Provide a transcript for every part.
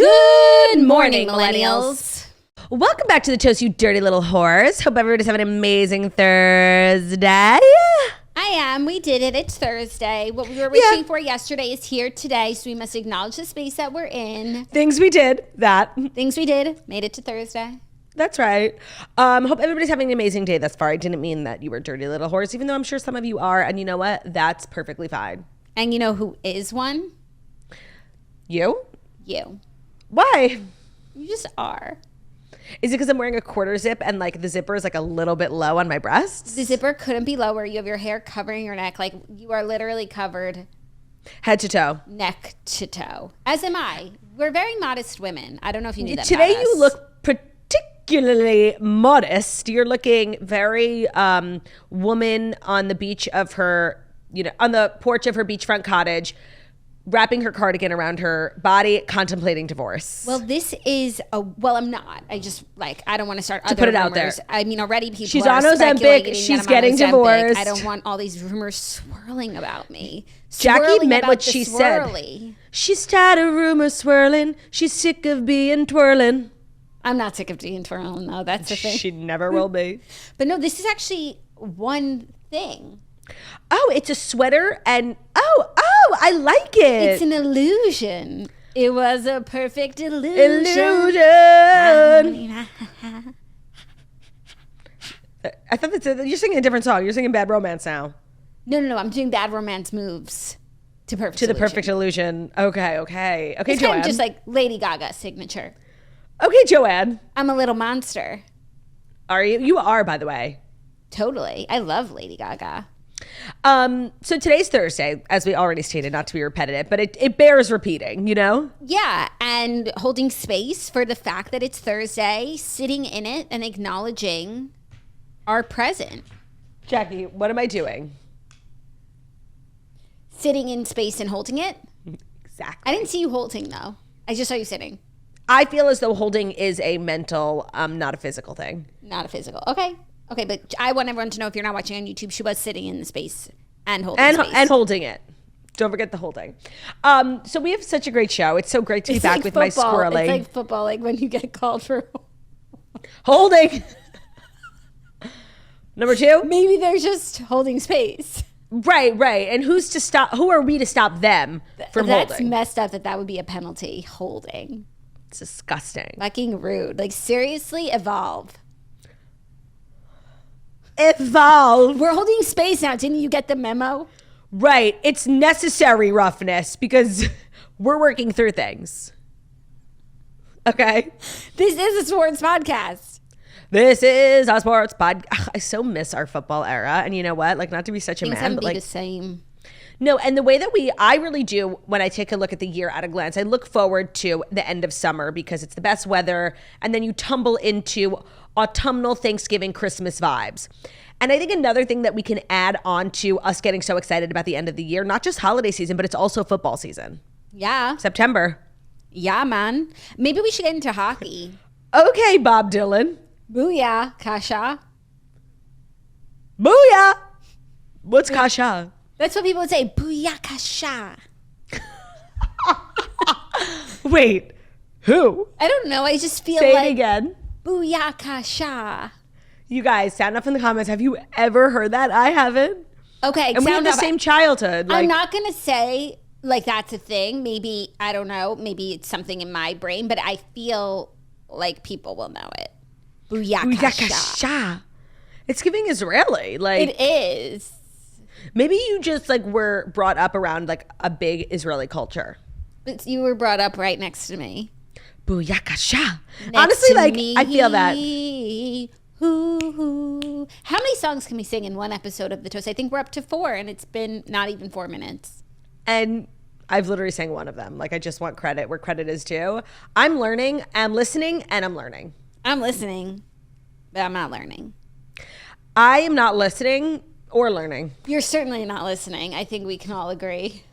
Good morning, millennials. Welcome back to the Toast, you dirty little whores. Hope everybody's having an amazing Thursday. I am. We did it. It's Thursday. What we were wishing for yesterday is here today, so we must acknowledge the space that we're in. Things we did. Things we did. Made it to Thursday. That's right. Hope everybody's having an amazing day thus far. I didn't mean that you were dirty little whores, even though I'm sure some of you are. And you know what? That's perfectly fine. And you know who is one? You? You. Why? You just are. Is it because I'm wearing a quarter zip and like the zipper is like a little bit low on my breasts? The zipper couldn't be lower. You have your hair covering your neck. Like you are literally covered head to toe. Neck to toe. As am I. We're very modest women. I don't know if you knew that Today about you us. look particularly modest. You're looking very woman on the beach of her, on the porch of her beachfront cottage, wrapping her cardigan around her body, contemplating divorce. Well, this is I'm not. I just I don't want to start other put it rumors. out there. I mean, already people She's are on Ozempic. She's getting divorced. I don't want all these rumors swirling about me. Jackie meant what she said. She's tired of rumors swirling. She's sick of being twirling. I'm not sick of being twirling, though. That's the thing. She never will be. But no, this is actually one thing. Oh, it's a sweater and I like it. It's an illusion. It was a perfect illusion. I thought you're singing a different song. You're singing Bad Romance now. No. I'm doing Bad Romance moves to perfect to the perfect illusion. Okay. It's Joanne. kind of just like Lady Gaga's signature. Okay, Joanne. I'm a little monster. Are you? You are, by the way. Totally. I love Lady Gaga. So today's Thursday, as we already stated, not to be repetitive, but it bears repeating, Yeah, and holding space for the fact that it's Thursday, sitting in it and acknowledging our present. Jackie, what am I doing? Sitting in space and holding it? Exactly. I didn't see you holding, though. I just saw you sitting. I feel as though holding is a mental, not a physical thing. Not a physical. Okay, but I want everyone to know, if you're not watching on YouTube, she was sitting in the space and holding space. And holding it. Don't forget the holding. So we have such a great show. It's so great to be back with football. My squirrely. It's like football, like when you get called for holding. Number 2? Maybe they're just holding space. Right. And who's to stop? Who are we to stop them from holding? That's messed up that would be a penalty. Holding. It's disgusting. Fucking rude. Like, seriously, evolve. We're holding space now. Didn't you get the memo? Right. It's necessary roughness because we're working through things. Okay? This is a sports podcast. This is a sports podcast. I so miss our football era. And you know what? Like, not to be such a man, but like the same. No, and the way that I really do when I take a look at the year at a glance, I look forward to the end of summer because it's the best weather, and then you tumble into autumnal Thanksgiving, Christmas vibes. And I think another thing that we can add on to us getting so excited about the end of the year, not just holiday season, but it's also football season. Yeah. September. Yeah, man. Maybe we should get into hockey. Okay, Bob Dylan. Booyah, Kasha. Booyah. What's Kasha? That's what people would say. Booyah, Kasha. Wait, who? I don't know. I just feel Say like. Say it again. Booyah, Kasha. You guys, sound off in the comments. Have you ever heard that? I haven't. Okay. And we have the same childhood. I'm not going to say like that's a thing. Maybe, I don't know. Maybe it's something in my brain, but I feel like people will know it. Booyah, Kasha. It's giving Israeli. Like it is. Maybe you just like were brought up around like a big Israeli culture. But you were brought up right next to me. Booyakasha. Honestly, like me. I feel that. How many songs can we sing in one episode of The Toast? I think we're up to 4 and it's been not even 4 minutes. And I've literally sang one of them. Like I just want credit where credit is due. I'm learning, I'm listening, and I'm learning. I'm listening, but I'm not learning. I am not listening or learning. You're certainly not listening. I think we can all agree.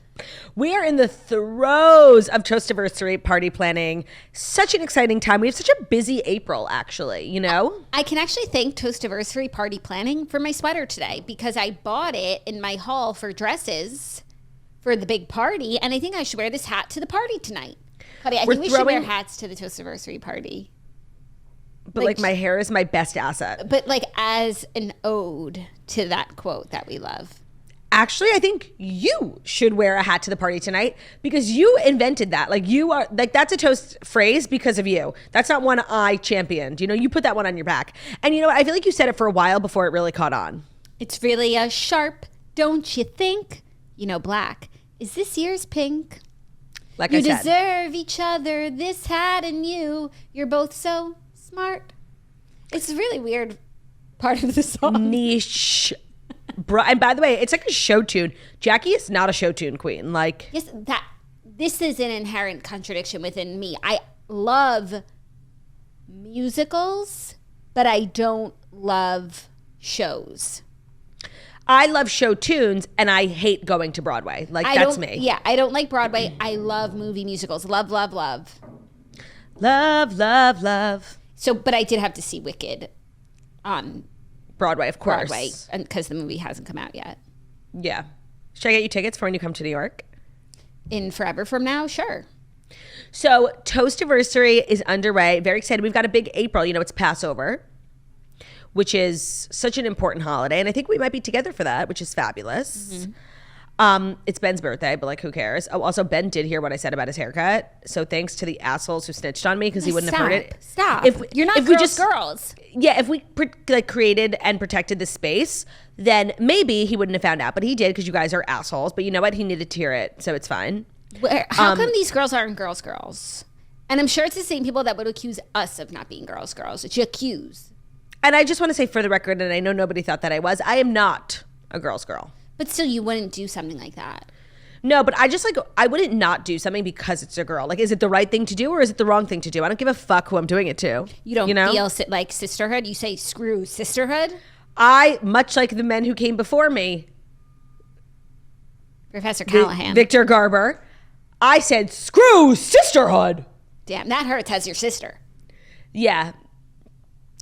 We are in the throes of Toastiversary party planning. Such an exciting time. We have such a busy April, actually, you know? I can actually thank Toastiversary party planning for my sweater today because I bought it in my haul for dresses for the big party, and I think I should wear this hat to the party tonight. Claudia, I think we should wear hats to the Toastiversary party. But like my hair is my best asset. But like as an ode to that quote that we love. Actually, I think you should wear a hat to the party tonight because you invented that. Like you are like that's a toast phrase because of you. That's not one I championed. You know, you put that one on your back. And you know what? I feel like you said it for a while before it really caught on. It's really a sharp, don't you think? You know, black. Is this year's pink? Like I said. You deserve each other, this hat and you. You're both so smart. It's a really weird part of the song. Niche. And by the way, it's like a show tune. Jackie is not a show tune queen. Like, yes, this is an inherent contradiction within me. I love musicals, but I don't love shows. I love show tunes, and I hate going to Broadway. Like, that's me. Yeah, I don't like Broadway. I love movie musicals. Love, love, love. Love, love, love. So, but I did have to see Wicked on Broadway, of course. Broadway, because the movie hasn't come out yet. Yeah. Should I get you tickets for when you come to New York? In forever from now? Sure. So Toastiversary is underway. Very excited. We've got a big April. You know, it's Passover, which is such an important holiday. And I think we might be together for that, which is fabulous. Mm-hmm. It's Ben's birthday, but like, who cares? Oh, also, Ben did hear what I said about his haircut. So thanks to the assholes who snitched on me because he wouldn't have heard it. Stop. You're not girls. Yeah, if we like created and protected the space, then maybe he wouldn't have found out. But he did because you guys are assholes. But you know what? He needed to hear it, so it's fine. How come these girls aren't girls? And I'm sure it's the same people that would accuse us of not being girls. It's you accuse. And I just want to say for the record, and I know nobody thought that I am not a girl. But still, you wouldn't do something like that. No, but I wouldn't not do something because it's a girl. Like, is it the right thing to do or is it the wrong thing to do? I don't give a fuck who I'm doing it to. You don't feel like sisterhood? You say screw sisterhood? Much like the men who came before me. Professor Callahan. Victor Garber. I said screw sisterhood. Damn, that hurts as your sister. Yeah.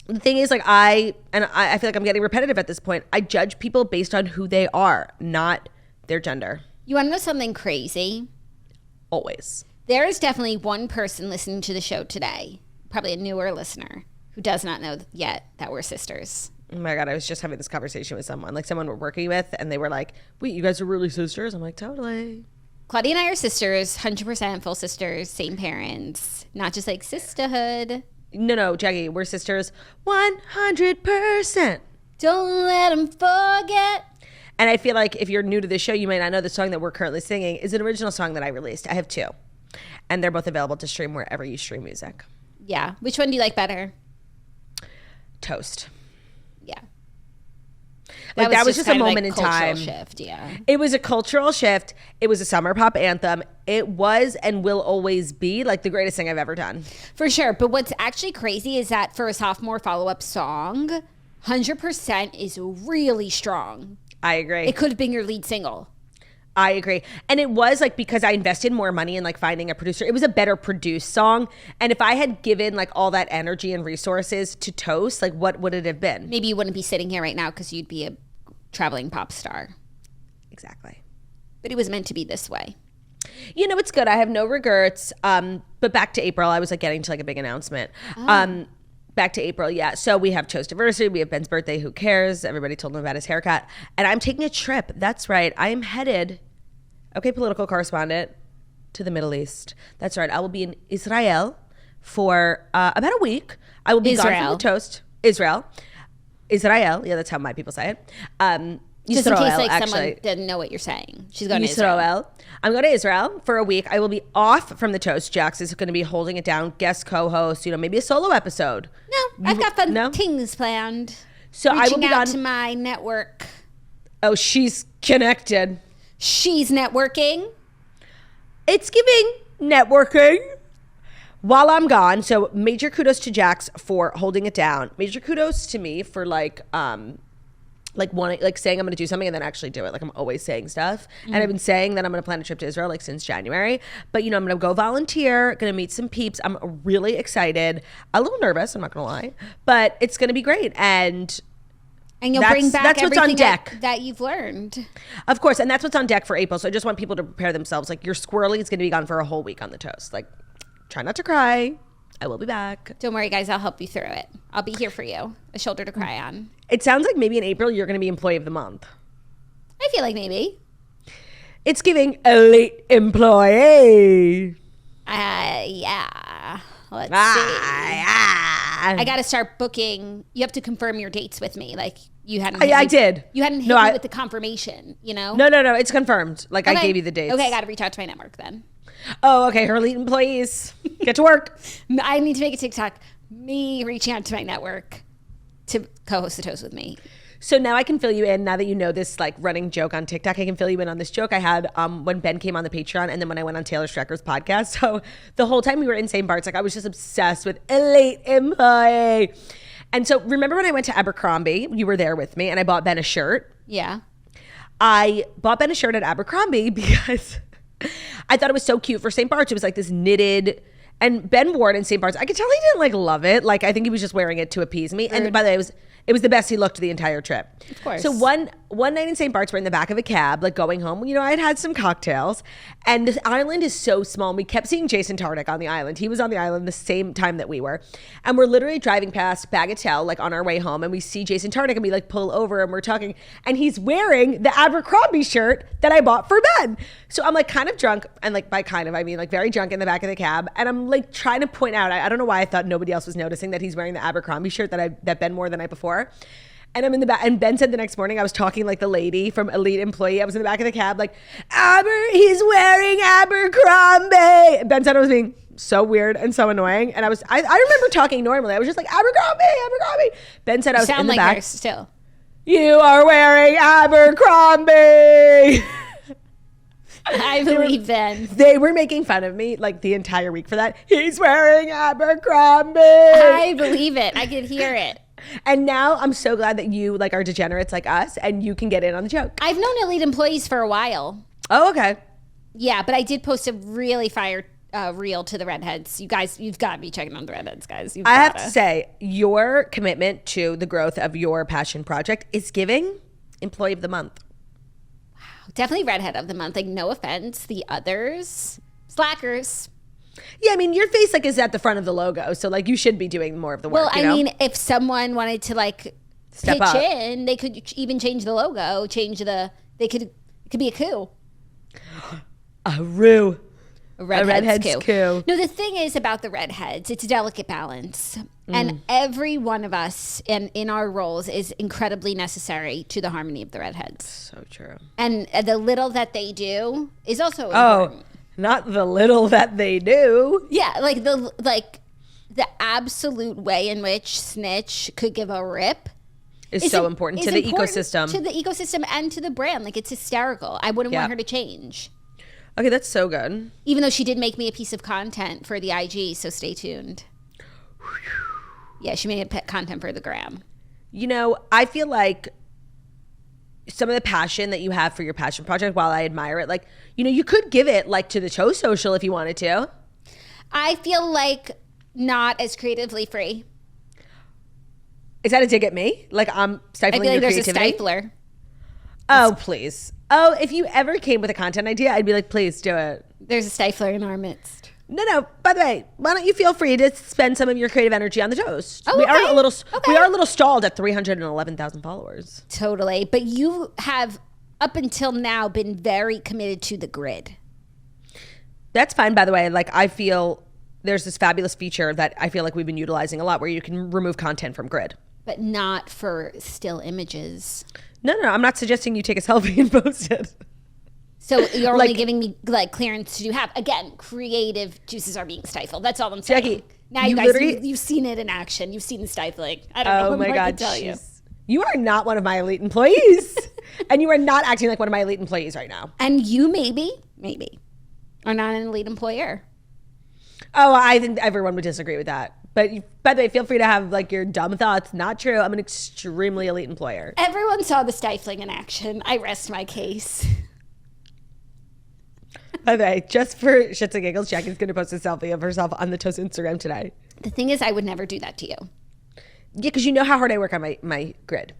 The thing is, like, I feel like I'm getting repetitive at this point. I judge people based on who they are, not their gender. You want to know something crazy? Always. There is definitely one person listening to the show today, probably a newer listener, who does not know yet that we're sisters. Oh my God, I was just having this conversation with someone we're working with, and they were like, wait, you guys are really sisters? I'm like, totally. Claudia and I are sisters, 100% full sisters, same parents, not just like sisterhood. No, Jackie, we're sisters 100%. Don't let them forget. And I feel like if you're new to this show, you might not know the song that we're currently singing is an original song that I released. I have two. And they're both available to stream wherever you stream music. Yeah. Which one do you like better? Toast. Yeah. That was just a moment in time. Shift, yeah. It was a cultural shift. It was a summer pop anthem. It was and will always be like the greatest thing I've ever done. For sure. But what's actually crazy is that for a sophomore follow-up song, 100% is really strong. I agree. It could have been your lead single. I agree. And it was like because I invested more money in like finding a producer, it was a better produced song. And if I had given like all that energy and resources to Toast, like what would it have been? Maybe you wouldn't be sitting here right now because you'd be a traveling pop star. Exactly. But it was meant to be this way. You know, it's good. I have no regrets. But back to April, I was like getting to like a big announcement. Back to April, yeah. So we have Toastiversary, we have Ben's birthday, who cares? Everybody told him about his haircut. And I'm taking a trip. That's right. I am headed, okay, political correspondent, to the Middle East. That's right. I will be in Israel for about a week. I will be gone from the Toast. Israel. Yeah, that's how my people say it. Just in case like someone didn't know what you're saying. She's going to Israel. I'm going to Israel for a week. I will be off from the Toast. Jax is going to be holding it down, guest co-host, maybe a solo episode. No, I've got fun things planned. So I will be out to my network. Oh, she's connected. She's networking. It's giving networking while I'm gone. So major kudos to Jax for holding it down. Major kudos to me for saying I'm going to do something and then actually do it. Like I'm always saying stuff. Mm-hmm. And I've been saying that I'm going to plan a trip to Israel like since January. But I'm going to go volunteer, going to meet some peeps. I'm really excited. A little nervous, I'm not going to lie. But it's going to be great. And you'll bring back that's what's on deck that you've learned. Of course. And that's what's on deck for April. So I just want people to prepare themselves. Like your squirrely is going to be gone for a whole week on the Toast. Like Try not to cry. I will be back. Don't worry, guys. I'll help you through it. I'll be here for you. A shoulder to cry on. It sounds like maybe in April you're going to be Employee of the Month. I feel like maybe. It's giving elite employee. Yeah. Let's see. I got to start booking. You have to confirm your dates with me. Like you hadn't. I did. You hadn't hit me with the confirmation. No. It's confirmed. Like I gave you the dates. Okay, I got to reach out to my network then. Oh, okay. Her elite employees, get to work. I need to make a TikTok. Me reaching out to my network to co-host the toast with me. So now I can fill you in. Now that you know this like running joke on TikTok, I can fill you in on this joke I had when Ben came on the Patreon, and then when I went on Taylor Strecker's podcast. So the whole time we were in St. Bart's, like I was just obsessed with elite employee. And so remember when I went to Abercrombie? You were there with me, and I bought Ben a shirt. Yeah. I bought Ben a shirt at Abercrombie because I thought it was so cute for St. Bart's. It was like this knitted, and Ben wore it in St. Bart's. I could tell he didn't like love it. Like I think he was just wearing it to appease me. And by the way, it was the best he looked the entire trip. Of course. So one night in St. Bart's, we're in the back of a cab, like going home. I had some cocktails, and this island is so small. And we kept seeing Jason Tartick on the island. He was on the island the same time that we were, and we're literally driving past Bagatelle, like on our way home, and we see Jason Tartick, and we like pull over, and we're talking, and he's wearing the Abercrombie shirt that I bought for Ben. So I'm like kind of drunk, and like by kind of I mean like very drunk in the back of the cab, and I'm like trying to point out. I don't know why I thought nobody else was noticing that he's wearing the Abercrombie shirt that Ben wore the night before. And I'm in the back, and Ben said the next morning I was talking like the lady from Elite Employee. I was in the back of the cab like, he's wearing Abercrombie. And Ben said I was being so weird and so annoying. And I remember talking normally. I was just like, Abercrombie. Ben said I was in the back. Her still. You are wearing Abercrombie. I believe Ben. They were making fun of me like the entire week for that. He's wearing Abercrombie. I believe it. I could hear it. And now I'm so glad that you like are degenerates like us, and you can get in on the joke. I've known elite employees for a while. Oh, okay. Yeah, but I did post a really fire reel to the redheads. You guys, you've got to be checking on the redheads, guys. I have to say, your commitment to the growth of your passion project is giving Employee of the Month. Wow, definitely redhead of the month. Like, no offense, the others, slackers. Yeah, I mean, your face like is at the front of the logo, so like you should be doing more of the work. Well, I mean, if someone wanted to like pitch in, they could even change the logo, it could be a coup. A roo. A redhead's coup. No, the thing is about the redheads, it's a delicate balance. And every one of us in our roles is incredibly necessary to the harmony of the redheads. So true. And the little that they do is also important. Not the little that they do. Yeah, like the absolute way in which Snitch could give a rip is so important to the ecosystem. To the ecosystem and to the brand. Like, it's hysterical. I wouldn't want her to change. Okay, that's so good. Even though she did make me a piece of content for the IG, so stay tuned. Yeah, she made content for the gram. I feel like some of the passion that you have for your passion project, while I admire it, like, you could give it like to the Toast Social if you wanted to. I feel like not as creatively free. Is that a dig at me? Like I'm stifling your creativity? I feel like there's a stifler. Oh, please. Oh, if you ever came with a content idea, I'd be like, please do it. There's a stifler in our midst. No. By the way, why don't you feel free to spend some of your creative energy on the Toast? Oh, we are a little stalled at 311,000 followers. Totally. But you have up until now been very committed to the grid. That's fine, by the way. Like, I feel there's this fabulous feature that I feel like we've been utilizing a lot where you can remove content from grid. But not for still images. No. I'm not suggesting you take a selfie and post it. So you're only giving me like clearance to do half. Again, creative juices are being stifled. That's all I'm saying. Jackie, now you guys, you've seen it in action. You've seen the stifling. I don't know what more to tell you. You are not one of my elite employees. And you are not acting like one of my elite employees right now. And you maybe, are not an elite employer. Oh, I think everyone would disagree with that. But by the way, feel free to have like your dumb thoughts. Not true. I'm an extremely elite employer. Everyone saw the stifling in action. I rest my case. By the way, just for shits and giggles, Jackie's going to post a selfie of herself on the Toast Instagram today. The thing is, I would never do that to you. Yeah, because you know how hard I work on my grid.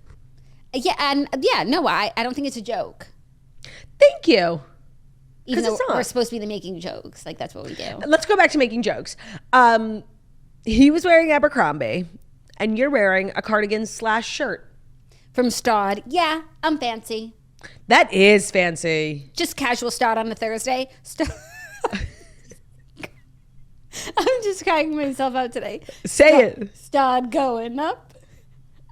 Yeah, and no, I don't think it's a joke. Thank you. Even though we're supposed to be making jokes. Like, that's what we do. Let's go back to making jokes. He was wearing Abercrombie, and you're wearing a cardigan/shirt. From Stod. Yeah, I'm fancy. That is fancy. Just casual Stod on a Thursday. I'm just cracking myself out today. Say it. Stod going up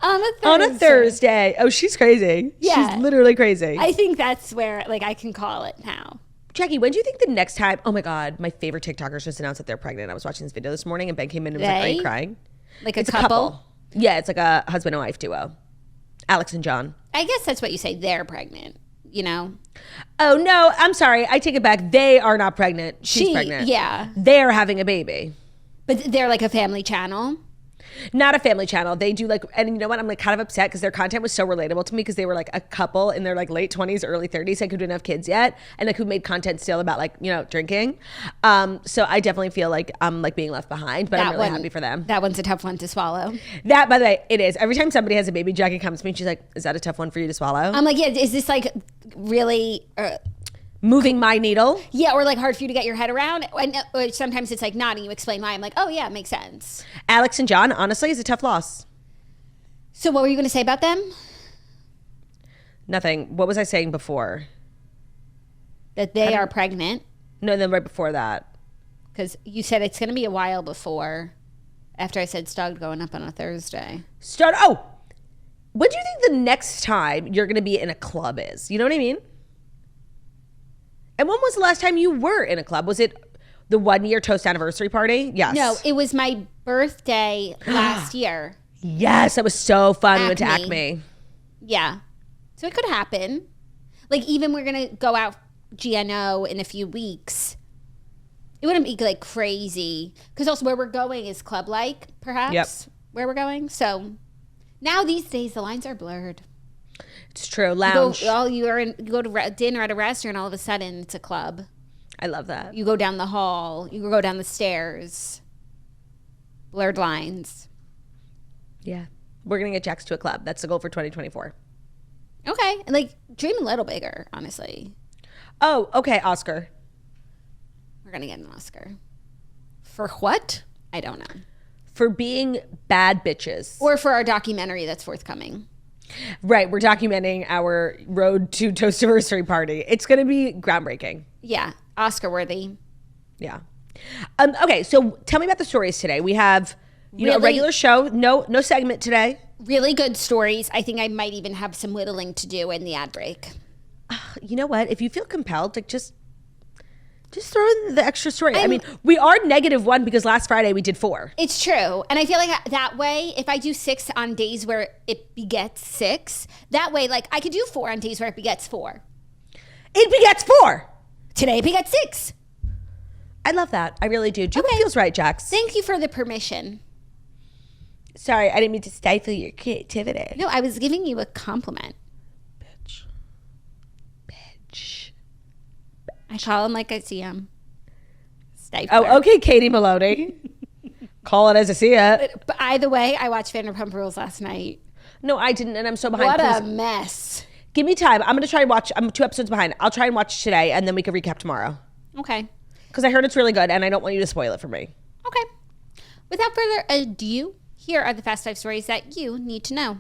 on a Thursday. On a Thursday. Oh, she's crazy. Yeah. She's literally crazy. I think that's where, like, I can call it now. Jackie, when do you think the next time? Oh my God, my favorite TikTokers just announced that they're pregnant. I was watching this video this morning and Ben came in and was like, are you crying? Like it's a couple? Yeah, it's like a husband and wife duo. Alex and John. I guess that's what you say. They're pregnant, you know? Oh, no, I'm sorry. I take it back. They are not pregnant. She's pregnant. Yeah. They're having a baby. But they're like a family channel? Not a family channel. They do like, and you know what? I'm like kind of upset because their content was so relatable to me because they were like a couple in their like late 20s, early 30s, like who didn't have kids yet and like who made content still about like, you know, drinking. So I definitely feel like I'm like being left behind, but I'm really happy for them. That one's a tough one to swallow. That, by the way, it is. Every time somebody has a baby, Jackie comes to me and she's like, is that a tough one for you to swallow? I'm like, yeah, is this like really... moving my needle? Yeah, or like hard for you to get your head around. Or sometimes it's like not, and you explain why. I'm like, oh yeah, it makes sense. Alex and John, honestly, is a tough loss. So what were you going to say about them? Nothing. What was I saying before? That they are pregnant. No, then right before that. Because you said it's going to be a while before, after I said Stug going up on a Thursday. Oh! When do you think the next time you're going to be in a club is? You know what I mean? And when was the last time you were in a club? Was it the 1-year toast anniversary party? Yes. No, it was my birthday last year. Yes, that was so fun. We went to Acme. Yeah. So it could happen. Like, even we're going to go out GNO in a few weeks. It wouldn't be like crazy. Because also where we're going is club-like, perhaps. Yep. Where we're going. So now these days the lines are blurred. It's true. Lounge. You go to dinner at a restaurant, all of a sudden it's a club. I love that. You go down the hall. You go down the stairs. Blurred lines. Yeah. We're going to get Jax to a club. That's the goal for 2024. Okay. And like, dream a little bigger, honestly. Oh, okay. Oscar. We're going to get an Oscar. For what? I don't know. For being bad bitches. Or for our documentary that's forthcoming. Right. We're documenting our road to Toastiversary party. It's going to be groundbreaking. Yeah. Oscar worthy. Yeah. Okay. So tell me about the stories today. We have, you know, a regular show. No segment today. Really good stories. I think I might even have some whittling to do in the ad break. You know what? If you feel compelled, like just throw in the extra story. I mean, we are -1 because last Friday we did 4. It's true. And I feel like that way, if I do 6 on days where it begets 6, that way, like, I could do 4 on days where it begets 4. It begets 4. Today it begets 6. I love that. I really do. Do what feels right, Jax. Thank you for the permission. Sorry, I didn't mean to stifle your creativity. No, I was giving you a compliment. Bitch. I call him like I see him. Stifler. Oh, okay, Katie Maloney. Call it as I see it. But either way, I watched Vanderpump Rules last night. No, I didn't, and I'm so behind. What a mess. Give me time. I'm going to try and watch. I'm 2 episodes behind. I'll try and watch today, and then we can recap tomorrow. Okay. Because I heard it's really good, and I don't want you to spoil it for me. Okay. Without further ado, here are the Fast 5 stories that you need to know.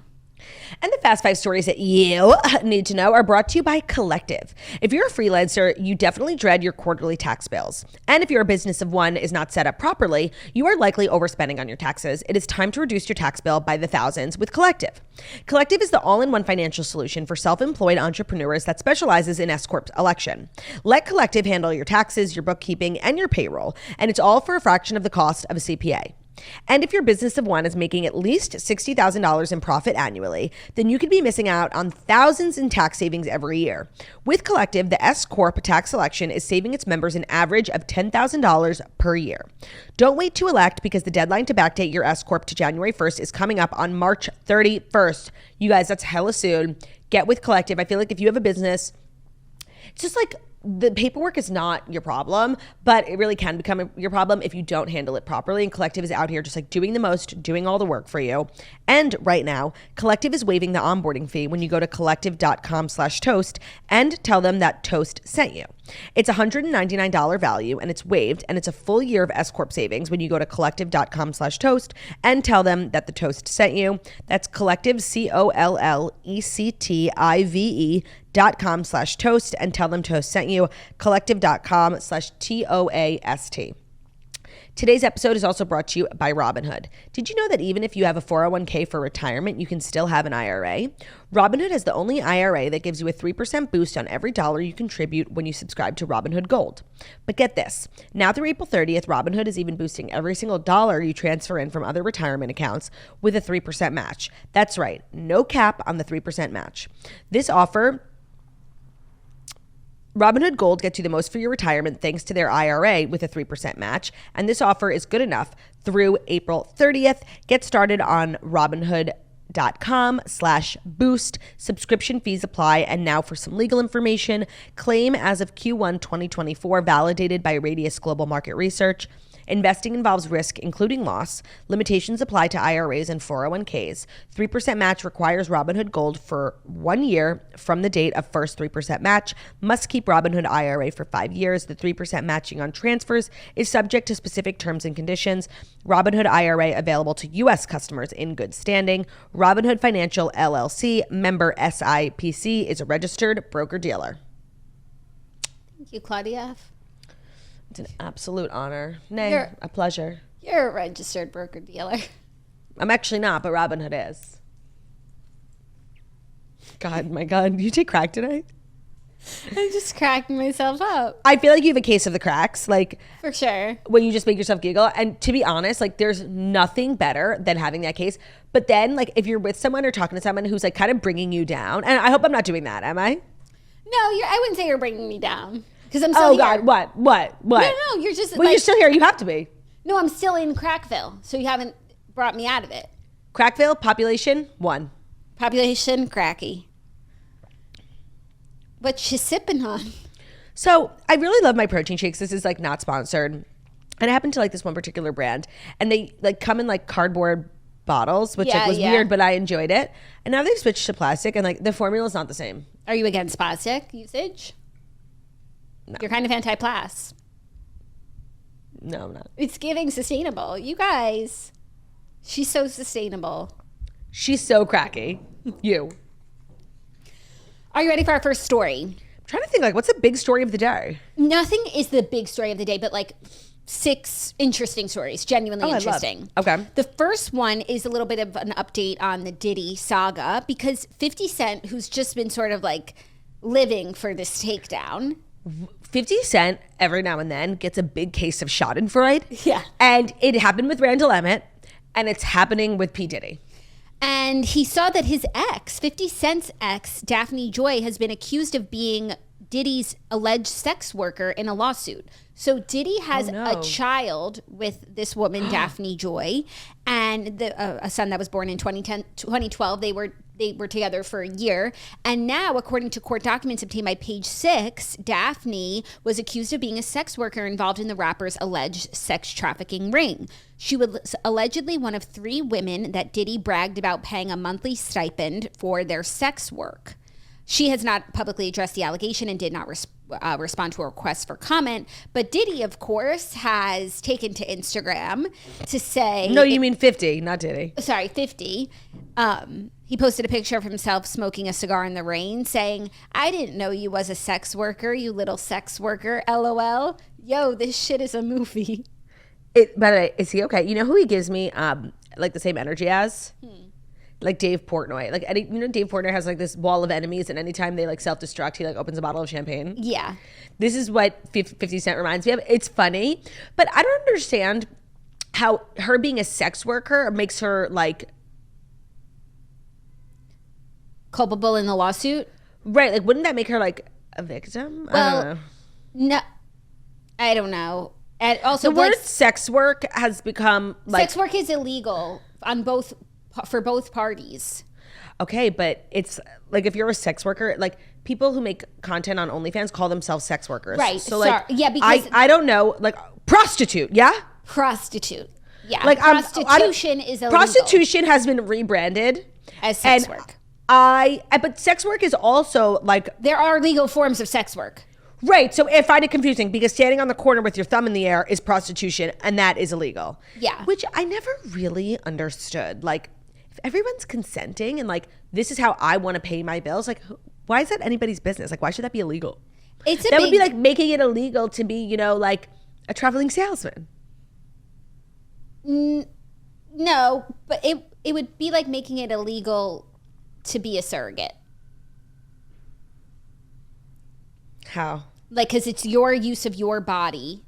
And the Fast 5 stories that you need to know are brought to you by Collective. If you're a freelancer, you definitely dread your quarterly tax bills. And if your business of one is not set up properly, you are likely overspending on your taxes. It is time to reduce your tax bill by the thousands with Collective. Collective is the all-in-one financial solution for self-employed entrepreneurs that specializes in S-Corp election. Let Collective handle your taxes, your bookkeeping, and your payroll, and it's all for a fraction of the cost of a CPA. And if your business of one is making at least $60,000 in profit annually, then you could be missing out on thousands in tax savings every year. With Collective, the S-Corp tax selection is saving its members an average of $10,000 per year. Don't wait to elect because the deadline to backdate your S-Corp to January 1st is coming up on March 31st. You guys, that's hella soon. Get with Collective. I feel like if you have a business, it's just like the paperwork is not your problem, but it really can become your problem if you don't handle it properly. And Collective is out here just like doing the most, doing all the work for you. And right now, Collective is waiving the onboarding fee when you go to collective.com/toast and tell them that Toast sent you. It's $199 value and it's waived, and it's a full year of S Corp savings when you go to collective.com/toast and tell them that the toast sent you. That's collective, collective.com/toast and tell them toast sent you. Collective.com/TOAST. Today's episode is also brought to you by Robinhood. Did you know that even if you have a 401k for retirement, you can still have an IRA? Robinhood has the only IRA that gives you a 3% boost on every dollar you contribute when you subscribe to Robinhood Gold. But get this, now through April 30th, Robinhood is even boosting every single dollar you transfer in from other retirement accounts with a 3% match. That's right, no cap on the 3% match. This offer, Robinhood Gold gets you the most for your retirement thanks to their IRA with a 3% match, and this offer is good enough through April 30th. Get started on Robinhood.com/boost. Subscription fees apply. And now for some legal information. Claim as of Q1 2024, validated by Radius Global Market Research. Investing involves risk, including loss. Limitations apply to IRAs and 401ks. 3% match requires Robinhood Gold for 1 year from the date of first 3% match. Must keep Robinhood IRA for 5 years. The 3% matching on transfers is subject to specific terms and conditions. Robinhood IRA available to U.S. customers in good standing. Robinhood Financial LLC, member SIPC, is a registered broker-dealer. Thank you, Claudia. It's an absolute honor. Nay, a pleasure. You're a registered broker-dealer. I'm actually not, but Robinhood is. God, my God. You take crack today? I'm just cracking myself up. I feel like you have a case of the cracks. Like, for sure. When you just make yourself giggle. And to be honest, like, there's nothing better than having that case. But then, like, if you're with someone or talking to someone who's, like, kind of bringing you down. And I hope I'm not doing that, am I? No, I wouldn't say you're bringing me down. Because I'm still here. God, what? No, you're just well, you're still here. You have to be. No, I'm still in Crackville, so you haven't brought me out of it. Crackville, population, 1. Population, cracky. What you sipping on? So I really love my protein shakes. This is like not sponsored. And I happen to like this one particular brand. And they like come in like cardboard bottles, which like, was weird, but I enjoyed it. And now they've switched to plastic and like the formula is not the same. Are you against plastic usage? No. You're kind of anti-plas. No, I'm not. It's giving sustainable. You guys, she's so sustainable. She's so cracky. You. Are you ready for our first story? I'm trying to think, like, what's the big story of the day? Nothing is the big story of the day, but like 6 interesting stories, genuinely interesting. Okay. The first one is a little bit of an update on the Diddy saga because 50 Cent, who's just been sort of like living for this takedown. 50 Cent every now and then gets a big case of Schadenfreude. Yeah. And it happened with Randall Emmett, and it's happening with P. Diddy. And he saw that his ex, 50 Cent's ex, Daphne Joy, has been accused of being Diddy's alleged sex worker in a lawsuit. So Diddy has a child with this woman, Daphne Joy, and a son that was born in 2012. They were together for a year. And now, according to court documents obtained by Page Six, Daphne was accused of being a sex worker involved in the rapper's alleged sex trafficking ring. She was allegedly one of 3 women that Diddy bragged about paying a monthly stipend for their sex work. She has not publicly addressed the allegation and did not respond to a request for comment. But Diddy, of course, has taken to Instagram to say... No, you mean 50, not Diddy. Sorry, 50. He posted a picture of himself smoking a cigar in the rain saying, "I didn't know you was a sex worker, you little sex worker, LOL. Yo, this shit is a movie." By the way, is he okay? You know who he gives me like the same energy as? Like Dave Portnoy. Like, Dave Portnoy has like this wall of enemies, and anytime they like self-destruct, he like opens a bottle of champagne. Yeah. This is what 50 Cent reminds me of. It's funny, but I don't understand how her being a sex worker makes her like culpable in the lawsuit. Right. Like, wouldn't that make her like a victim? Well, I don't know. No, I don't know. And also, the word sex work has become like... Sex work is illegal for both parties. Okay, but it's like if you're a sex worker, like people who make content on OnlyFans call themselves sex workers. Right. So like, yeah, because I don't know, like prostitute, yeah? Prostitute. Yeah. Like prostitution is illegal. Prostitution has been rebranded as sex work. But sex work is also like... There are legal forms of sex work. Right. So I find it confusing because standing on the corner with your thumb in the air is prostitution, and that is illegal. Yeah. Which I never really understood. Like, if everyone's consenting and like, this is how I want to pay my bills, like, why is that anybody's business? Like, why should that be illegal? That would be like making it illegal to be, like a traveling salesman. No, but it would be like making it illegal to be a surrogate. How? Like, because it's your use of your body.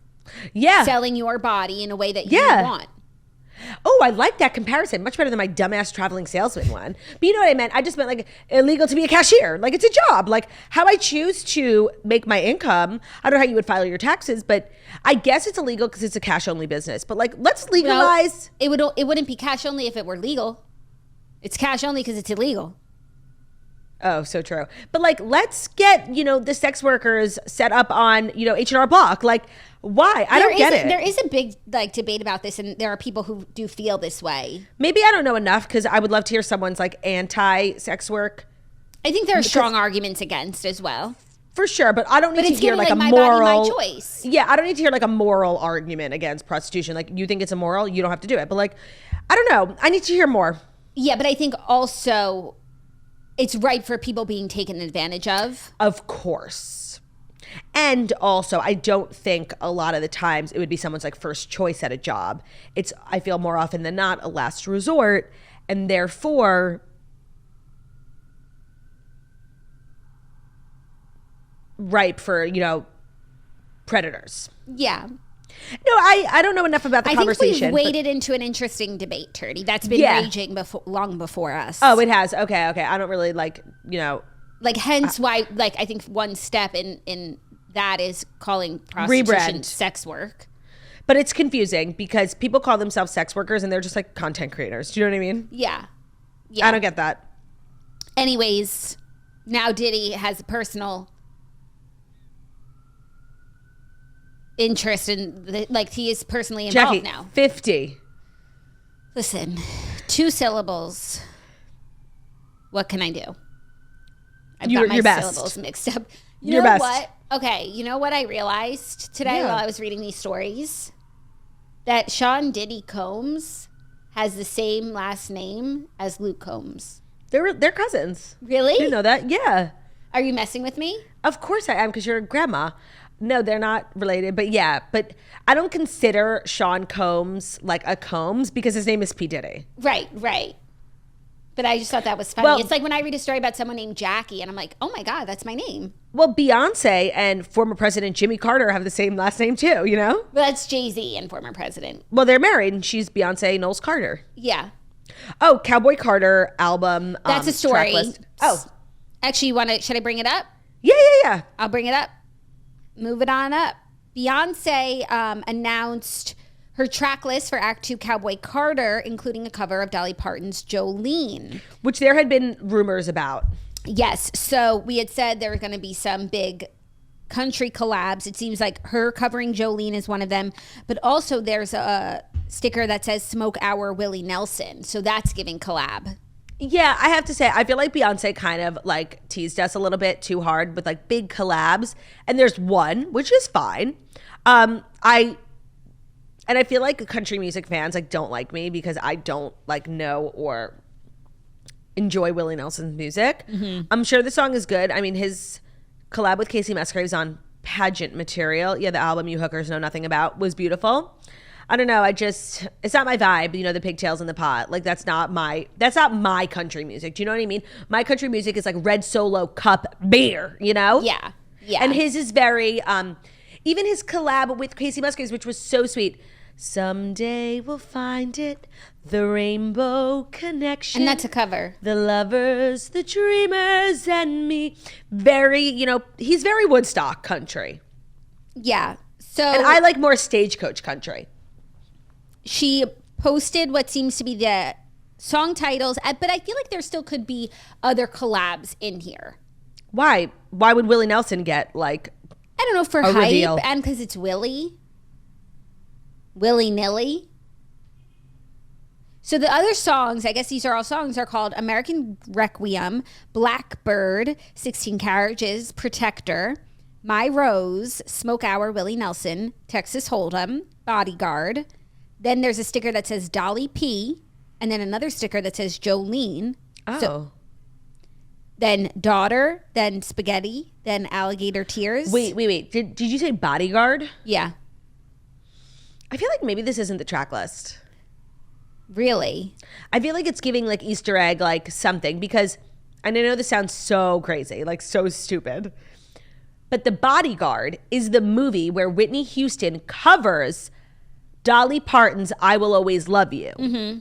Yeah. Selling your body in a way that you want. Oh, I like that comparison. Much better than my dumbass traveling salesman one. But you know what I meant? I just meant like illegal to be a cashier. Like, it's a job. Like, how I choose to make my income. I don't know how you would file your taxes, but I guess it's illegal because it's a cash only business. But like, let's legalize. Well, it wouldn't be cash only if it were legal. It's cash only because it's illegal. Oh, so true. But like, let's get, the sex workers set up on, H&R Block. Like, why? I don't get it. There is a big like debate about this, and there are people who do feel this way. Maybe I don't know enough because I would love to hear someone's like anti-sex work. I think there are strong arguments against as well. For sure, but I don't need to hear like a my moral. body, my choice. Yeah, I don't need to hear like a moral argument against prostitution. Like, you think it's immoral, you don't have to do it. But like, I don't know. I need to hear more. Yeah, but I think also it's ripe for people being taken advantage of. Of course. And also, I don't think a lot of the times it would be someone's like first choice at a job. It's, I feel more often than not, a last resort. And therefore, ripe for, predators. Yeah. No, I don't know enough about the conversation. I think we've waded into an interesting debate, Turdy. That's been raging long before us. Oh, it has. Okay. I don't really like, Like, hence why, like, I think one step in that is calling prostitution sex work. But it's confusing because people call themselves sex workers and they're just like content creators. Do you know what I mean? Yeah. I don't get that. Anyways, now Diddy has a personal interest in, like, he is personally involved Jackie, now. 50. Listen, 2 syllables. What can I do? I've got my syllables mixed up. You know what? Okay, you know what I realized today while I was reading these stories? That Sean Diddy Combs has the same last name as Luke Combs. They're cousins. Really? You know that? Yeah. Are you messing with me? Of course I am, because you're a grandma. No, they're not related, but yeah. But I don't consider Sean Combs like a Combs because his name is P. Diddy. Right. But I just thought that was funny. Well, it's like when I read a story about someone named Jackie and I'm like, oh my God, that's my name. Well, Beyonce and former President Jimmy Carter have the same last name too, Well, that's Jay-Z and former president. Well, they're married and she's Beyonce Knowles Carter. Yeah. Oh, Cowboy Carter album. That's a story. Tracklist. Oh. Actually, should I bring it up? Yeah. I'll bring it up. Move it on up. Beyonce announced her track list for Act 2 Cowboy Carter, including a cover of Dolly Parton's Jolene. Which there had been rumors about. Yes. So we had said there were going to be some big country collabs. It seems like her covering Jolene is one of them. But also there's a sticker that says Smoke Hour Willie Nelson. So that's giving collab. Yeah, I have to say, I feel like Beyonce kind of like teased us a little bit too hard with like big collabs. And there's one, which is fine. I feel like country music fans like don't like me because I don't like know or enjoy Willie Nelson's music. Mm-hmm. I'm sure the song is good. I mean, his collab with Casey Musgraves on Pageant Material, the album you hookers know nothing about, was beautiful. I don't know. It's not my vibe, the pigtails in the pot. Like, that's not my country music. Do you know what I mean? My country music is like Red Solo cup beer, Yeah. And his is very, even his collab with Casey Musgraves, which was so sweet. Someday we'll find it, the rainbow connection. And that's a cover. The lovers, the dreamers, and me. Very, he's very Woodstock country. Yeah. So, and I like more stagecoach country. She posted what seems to be the song titles, but I feel like there still could be other collabs in here. Why? Why would Willie Nelson get like I don't know, for a hype reveal? And because it's willy-nilly. So the other songs, I guess these are all songs, are called American Requiem, Blackbird, 16 Carriages, Protector, My Rose, Smoke Hour, Willie Nelson, Texas Hold'em, Bodyguard. Then there's a sticker that says Dolly P, and then another sticker that says Jolene. Oh. So, then Daughter, then Spaghetti, then Alligator Tears. Wait. Did you say Bodyguard? Yeah. I feel like maybe this isn't the track list. Really? I feel like it's giving like Easter egg, like something, because, and I know this sounds so crazy, like so stupid, but The Bodyguard is the movie where Whitney Houston covers Dolly Parton's I Will Always Love You. Mm-hmm.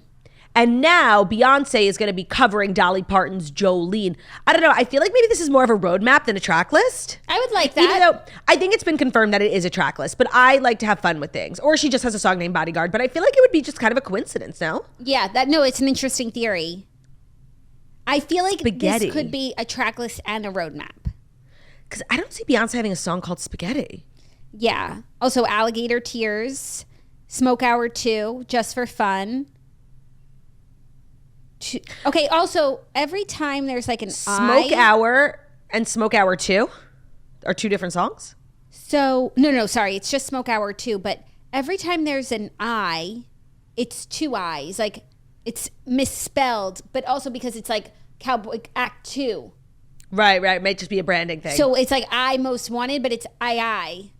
And now Beyonce is going to be covering Dolly Parton's Jolene. I don't know. I feel like maybe this is more of a roadmap than a track list. I would like that. Even though I think it's been confirmed that it is a track list, but I like to have fun with things. Or she just has a song named Bodyguard, but I feel like it would be just kind of a coincidence, no? Yeah, it's an interesting theory. I feel like Spaghetti. This could be a track list and a roadmap. Because I don't see Beyonce having a song called Spaghetti. Yeah. Also, Alligator Tears, Smoke Hour 2, Just for Fun. Okay, also, every time there's like an Smoke Hour and Smoke Hour 2 are two different songs? So, no, sorry. It's just Smoke Hour 2. But every time there's an I, it's two I's. Like, it's misspelled, but also because it's like Cowboy Act 2. Right. Might just be a branding thing. So it's like I Most Wanted, but it's I.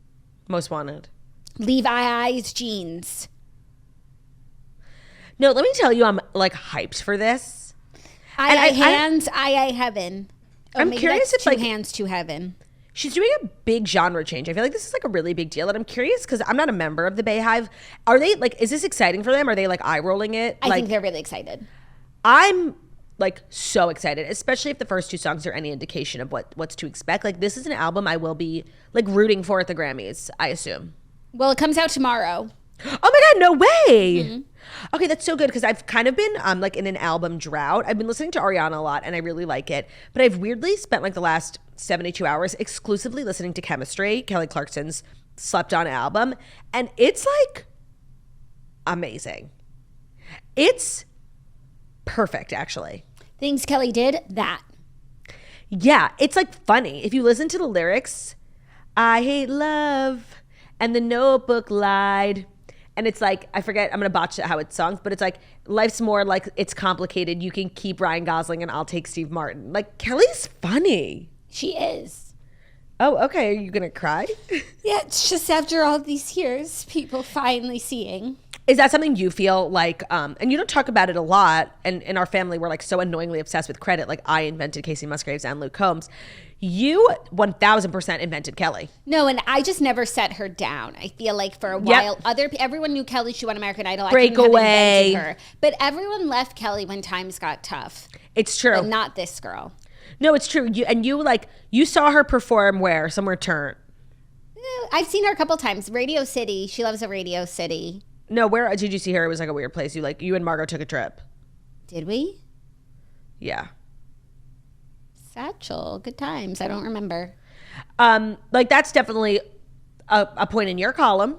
Most Wanted. Leave I's jeans. No, let me tell you, I'm like hyped for this. I hands, I heaven. Oh, I'm curious if two like hands to heaven. She's doing a big genre change. I feel like this is like a really big deal. And I'm curious because I'm not a member of the Bayhive. Are they like, is this exciting for them? Are they like eye rolling it? I think they're really excited. I'm like so excited, especially if the first two songs are any indication of what's to expect. Like this is an album I will be like rooting for at the Grammys, I assume. Well, it comes out tomorrow. Oh my God, no way. Mm-hmm. Okay, that's so good because I've kind of been like in an album drought. I've been listening to Ariana a lot and I really like it. But I've weirdly spent like the last 72 hours exclusively listening to Chemistry, Kelly Clarkson's slept on album. And it's like amazing. It's perfect, actually. Things Kelly did, that. Yeah, it's like funny. If you listen to the lyrics, I hate love and the notebook lied. And it's like, I forget, I'm going to botch how it songs, but it's like, life's more like it's complicated. You can keep Ryan Gosling and I'll take Steve Martin. Like, Kelly's funny. She is. Oh, okay. Are you going to cry? Yeah, it's just after all these years, people finally seeing. Is that something you feel like, and you don't talk about it a lot, and in our family, we're like so annoyingly obsessed with credit. Like I invented Casey Musgraves and Luke Combs. You 1000% invented Kelly. No, and I just never set her down. I feel like for a while, everyone knew Kelly. She won American Idol. Breakaway. Her. But everyone left Kelly when times got tough. It's true. But not this girl. No, it's true. You saw her perform where? Somewhere turn. I've seen her a couple times. Radio City. She loves a Radio City. No, where did you see her? It was like a weird place. You and Margot took a trip. Did we? Yeah. Satchel. Good times. I don't remember. Like that's definitely a point in your column.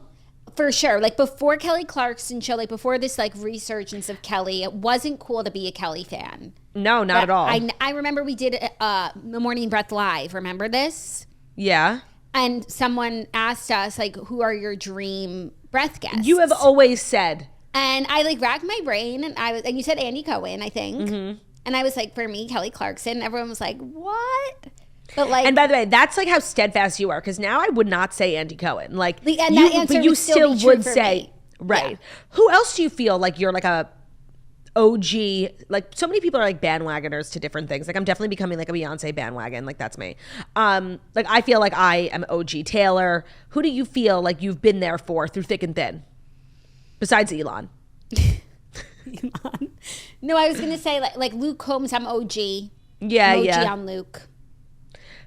For sure. Like before Kelly Clarkson show, like before this like resurgence of Kelly, it wasn't cool to be a Kelly fan. No, not at all. I remember we did the Morning Breath Live. Remember this? Yeah. And someone asked us like, who are your dream breath guests? You have always said. And I like racked my brain and you said Andy Cohen, I think. Mm-hmm. And I was like, for me, Kelly Clarkson. Everyone was like, what? But like, and by the way, that's like how steadfast you are. Because now I would not say Andy Cohen. Like, and that answer but you would still would say, me. right. Yeah. Who else do you feel like you're like a OG? Like so many people are like bandwagoners to different things. Like I'm definitely becoming like a Beyonce bandwagon. Like that's me. Like I feel like I am OG Taylor. Who do you feel like you've been there for through thick and thin? Besides Elon. Elon. No, I was gonna say like Luke Combs. I'm OG. Yeah, I'm OG yeah. on Luke.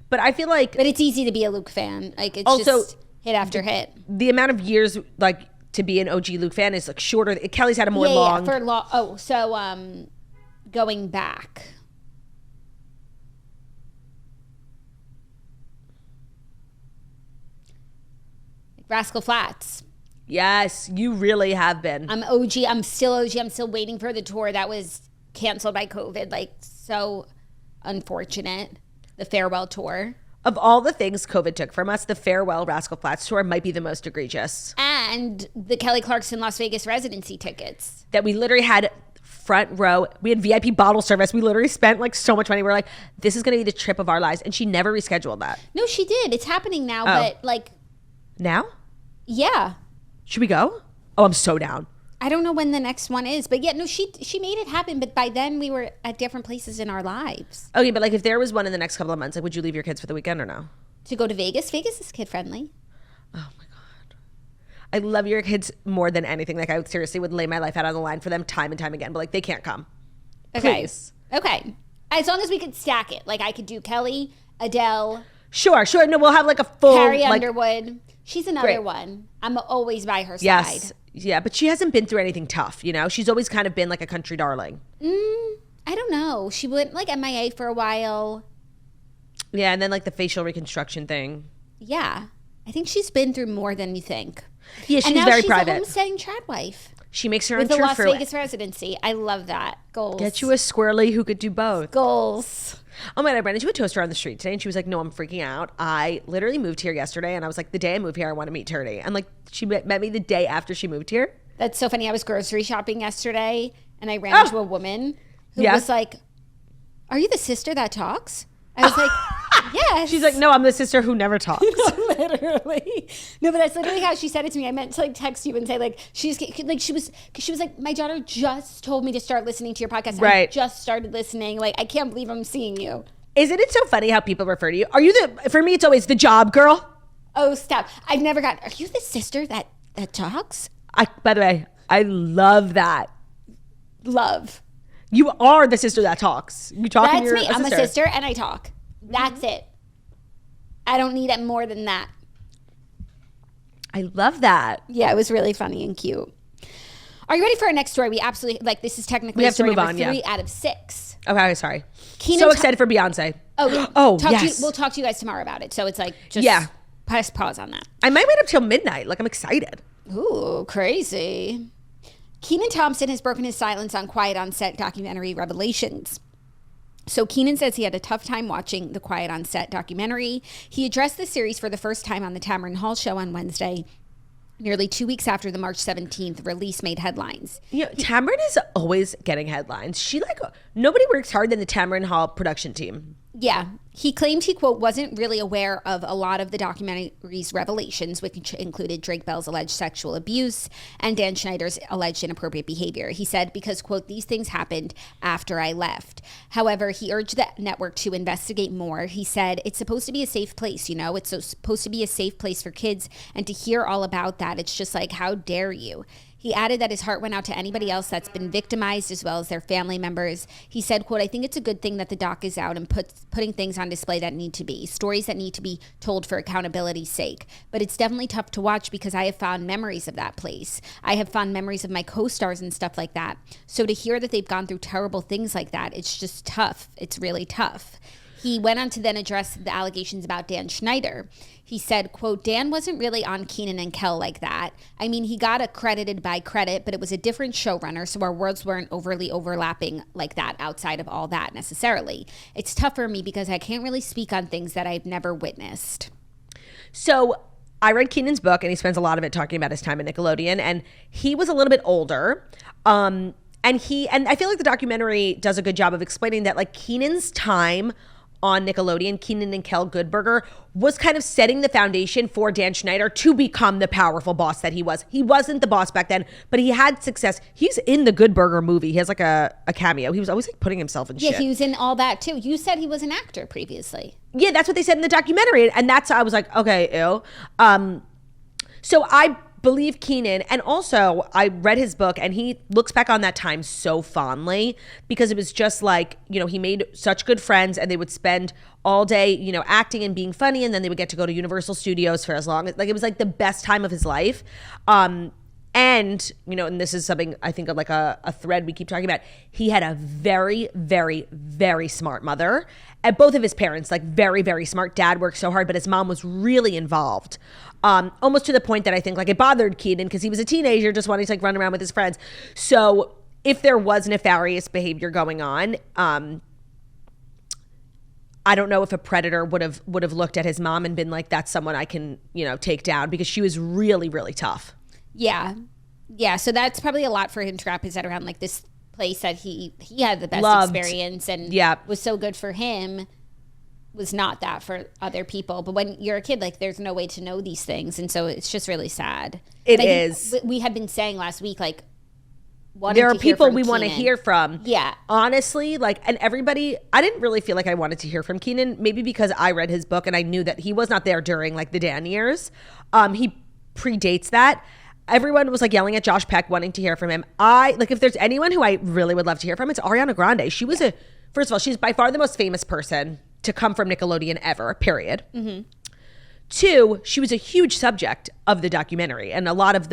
But I feel like, but it's easy to be a Luke fan. Like it's also, just hit after hit. The amount of years like to be an OG Luke fan is like shorter. Kelly's had a more long. Yeah, for long. Oh, so going back. Rascal Flatts. Yes, you really have been. I'm OG. I'm still OG. I'm still waiting for the tour that was canceled by COVID. Like, so unfortunate. The farewell tour. Of all the things COVID took from us, the farewell Rascal Flatts tour might be the most egregious. And the Kelly Clarkson Las Vegas residency tickets. That we literally had front row. We had VIP bottle service. We literally spent like so much money. We're like, this is going to be the trip of our lives. And she never rescheduled that. No, she did. It's happening now, but like. Now? Yeah. Should we go? Oh, I'm so down. I don't know when the next one is, but yeah, no, she made it happen. But by then we were at different places in our lives. Okay, but like if there was one in the next couple of months, like would you leave your kids for the weekend or no? To go to Vegas? Vegas is kid friendly. Oh my God. I love your kids more than anything. Like I would seriously would lay my life out on the line for them time and time again, but like they can't come. Okay. Please. Okay. As long as we could stack it. Like I could do Kelly, Adele. Sure. No, we'll have like a full Carrie like, Underwood. She's another Great. one. I'm always by her yes. side. Yeah, but she hasn't been through anything tough, you know? She's always kind of been like a country darling. I don't know. She went like MIA for a while. Yeah, and then like the facial reconstruction thing. Yeah. I think she's been through more than you think. Yeah, she's and now very she's private. a homesteading trad wife. She makes her own With the Las true fruit. Vegas residency. I love that. Goals. Get you a squirrely who could do both. Goals. Oh my God, I ran into a toaster on the street today and she was like, no, I'm freaking out. I literally moved here yesterday and I was like, the day I move here, I want to meet Turdy. And like, she met me the day after she moved here. That's so funny. I was grocery shopping yesterday and I ran into a woman who was like, are you the sister that talks? I was like, yes. She's like, no, I'm the sister who never talks. Literally. No, but that's literally how she said it to me. I meant to like text you and say like, she was like, my daughter just told me to start listening to your podcast. Right. I just started listening. Like, I can't believe I'm seeing you. Isn't it so funny how people refer to you? Are you for me, it's always the job girl. Oh, stop. I've never got, are you the sister that talks? By the way, I love that. Love. You are the sister that talks. You talk. That's me. I'm a sister and I talk. That's it. I don't need it more than that. I love that. Yeah, it was really funny and cute. Are you ready for our next story? We absolutely like this is technically we have story to move number on, 3 out of 6. Okay, sorry. Kenan excited for Beyonce. Oh, yeah. Oh, yes. We'll talk to you guys tomorrow about it. So it's like just press pause on that. I might wait up till midnight. Like I'm excited. Ooh, crazy. Kenan Thompson has broken his silence on Quiet on Set documentary Revelations. So Kenan says he had a tough time watching the Quiet on Set documentary. He addressed the series for the first time on the Tamron Hall show on Wednesday, nearly 2 weeks after the March 17th release made headlines. You know, Tamron is always getting headlines. She nobody works harder than the Tamron Hall production team. Yeah. He claimed he, quote, wasn't really aware of a lot of the documentary's revelations, which included Drake Bell's alleged sexual abuse and Dan Schneider's alleged inappropriate behavior. He said, because, quote, these things happened after I left. However, he urged the network to investigate more. He said, it's supposed to be a safe place, you know? It's supposed to be a safe place for kids. And to hear all about that, it's just like, how dare you? He added that his heart went out to anybody else that's been victimized as well as their family members. He said, quote, I think it's a good thing that the doc is out and putting things on display that need to be, stories that need to be told for accountability's sake. But it's definitely tough to watch because I have fond memories of that place. I have fond memories of my co-stars and stuff like that. So to hear that they've gone through terrible things like that, it's just tough. It's really tough. He went on to then address the allegations about Dan Schneider. He said, quote, Dan wasn't really on Kenan and Kel like that. I mean, he got accredited by credit, but it was a different showrunner, so our worlds weren't overly overlapping like that outside of all that necessarily. It's tough for me because I can't really speak on things that I've never witnessed. So I read Kenan's book, and he spends a lot of it talking about his time at Nickelodeon, and he was a little bit older. And I feel like the documentary does a good job of explaining that like Kenan's time on Nickelodeon, Kenan and Kel Goodberger, was kind of setting the foundation for Dan Schneider to become the powerful boss that he was. He wasn't the boss back then, but he had success. He's in the Goodberger movie. He has like a cameo. He was always like putting himself in shit. Yeah, he was in all that too. You said he was an actor previously. Yeah, that's what they said in the documentary. And that's, I was like, okay, ew. So I believe Kenan, and also I read his book and he looks back on that time so fondly because it was just like, you know, he made such good friends and they would spend all day, you know, acting and being funny, and then they would get to go to Universal Studios for as long as, like, it was like the best time of his life. And, you know, and this is something I think of like a thread we keep talking about. He had a very, very, very smart mother, and both of his parents, like very, very smart. Dad worked so hard, but his mom was really involved. Almost to the point that I think like it bothered Kenan because he was a teenager just wanting to like run around with his friends. So if there was nefarious behavior going on, I don't know if a predator would have looked at his mom and been like, that's someone I can, take down, because she was really, really tough. Yeah. Yeah. So that's probably a lot for him to wrap his head around, like this place that he had the best experience and was so good for him was not that for other people. But when you're a kid, like there's no way to know these things. And so it's just really sad. It is. We had been saying last week, like, there are people we want to hear from. Yeah. Honestly, and everybody, I didn't really feel like I wanted to hear from Kenan, maybe because I read his book and I knew that he was not there during like the Dan years. He predates that. Everyone was like yelling at Josh Peck, wanting to hear from him. If there's anyone who I really would love to hear from, it's Ariana Grande. She was first of all, she's by far the most famous person to come from Nickelodeon ever, period. Mm-hmm. 2, she was a huge subject of the documentary, and a lot of